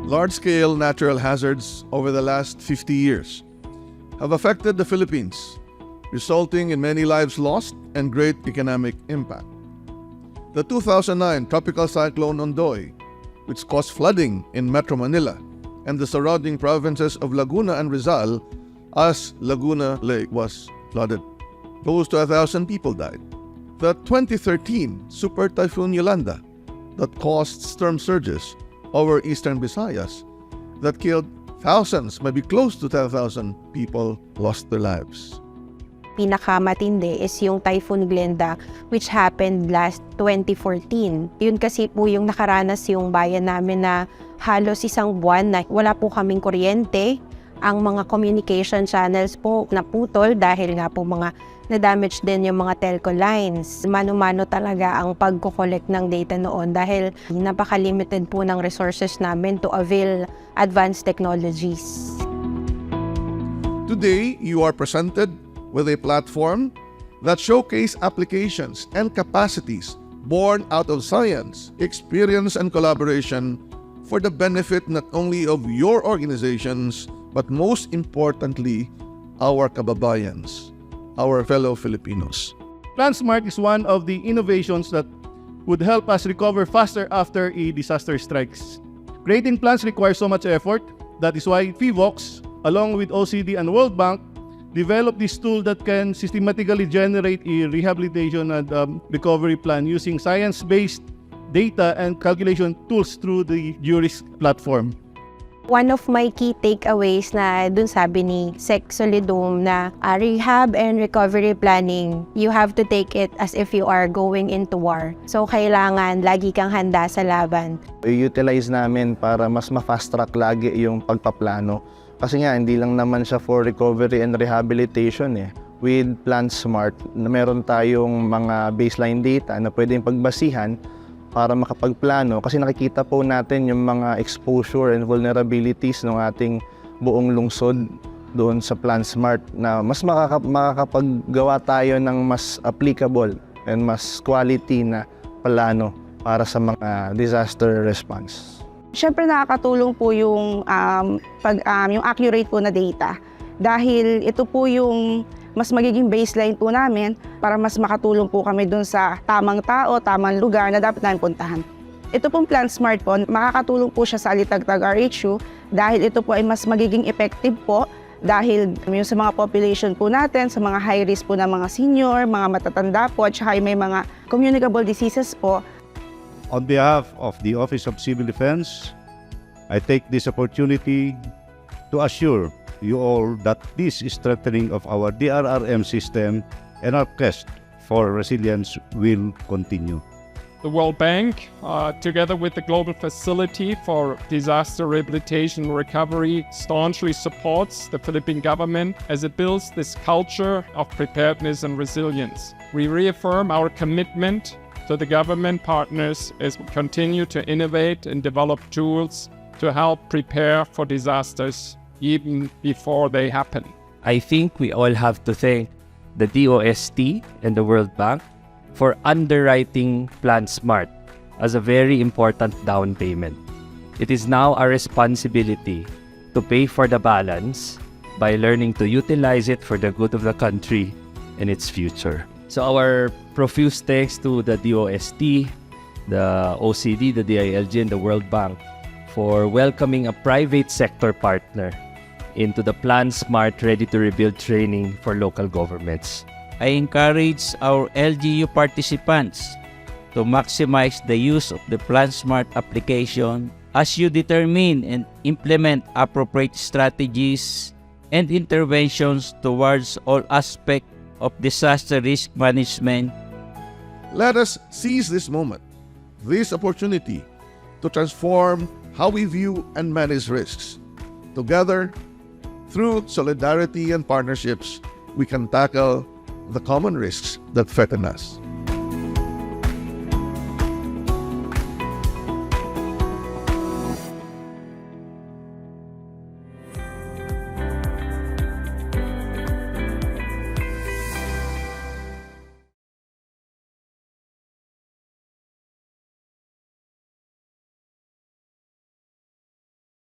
Large-scale natural hazards over the last 50 years have affected the Philippines, resulting in many lives lost and great economic impact. The 2009 tropical cyclone Ondoy, which caused flooding in Metro Manila and the surrounding provinces of Laguna and Rizal, as Laguna Lake was flooded. Close to 1,000 people died. The 2013 Super Typhoon Yolanda that caused storm surges over eastern Visayas that killed thousands, maybe close to 10,000 people lost their lives. Pinakamatindi is yung Typhoon Glenda, which happened last 2014. Yun kasi po yung nakaranas yung bayan namin na halos isang buwan na wala po kaming kuryente. Ang mga communication channels po naputol dahil nga po mga na-damage din yung mga telco lines. Mano-mano talaga ang pagko-collect ng data noon dahil napaka-limited po ng resources namin to avail advanced technologies. Today, you are presented with a platform that showcase applications and capacities born out of science, experience, and collaboration for the benefit not only of your organizations, but most importantly, our kababayans, our fellow Filipinos. PlanSmart is one of the innovations that would help us recover faster after a disaster strikes. Creating plans requires so much effort. That is why PHIVOLCS, along with OCD and World Bank, developed this tool that can systematically generate a rehabilitation and recovery plan using science-based data and calculation tools through the Juris platform. One of my key takeaways na dun sabi ni Sec Solidum na rehab and recovery planning, you have to take it as if you are going into war. So kailangan lagi kang handa sa laban. I-utilize namin para mas ma-fast track lagi yung pagpaplano. Kasi nga, hindi lang naman siya for recovery and rehabilitation eh. With PlanSmart, meron tayong mga baseline data na pwedeng pagbasihan para makapagplano kasi nakikita po natin yung mga exposure and vulnerabilities ng ating buong lungsod doon sa PlanSmart na mas makakapaggawa tayo ng mas applicable and mas quality na plano para sa mga disaster response. Siyempre nakakatulong po yung accurate po na data dahil ito po yung mas magiging baseline po namin para mas makatulong po kami dun sa tamang tao, tamang lugar na dapat namin puntahan. Ito pong PlanSmart po, makakatulong po siya sa alitagtag RHU dahil ito po ay mas magiging effective po dahil yung sa mga population po natin, sa mga high risk po na mga senior, mga matatanda po, at saka may mga communicable diseases po. On behalf of the Office of Civil Defense, I take this opportunity to assure you all that this strengthening of our DRRM system and our quest for resilience will continue. The World Bank, together with the Global Facility for Disaster Rehabilitation and Recovery, staunchly supports the Philippine government as it builds this culture of preparedness and resilience. We reaffirm our commitment to the government partners as we continue to innovate and develop tools to help prepare for disasters even before they happen. I think we all have to thank the DOST and the World Bank for underwriting PlanSmart as a very important down payment. It is now our responsibility to pay for the balance by learning to utilize it for the good of the country and its future. So our profuse thanks to the DOST, the OCD, the DILG, and the World Bank for welcoming a private sector partner into the PlanSmart Ready to Rebuild training for local governments. I encourage our LGU participants to maximize the use of the PlanSmart application as you determine and implement appropriate strategies and interventions towards all aspects of disaster risk management. Let us seize this moment, this opportunity to transform how we view and manage risks. Together, through solidarity and partnerships, we can tackle the common risks that threaten us.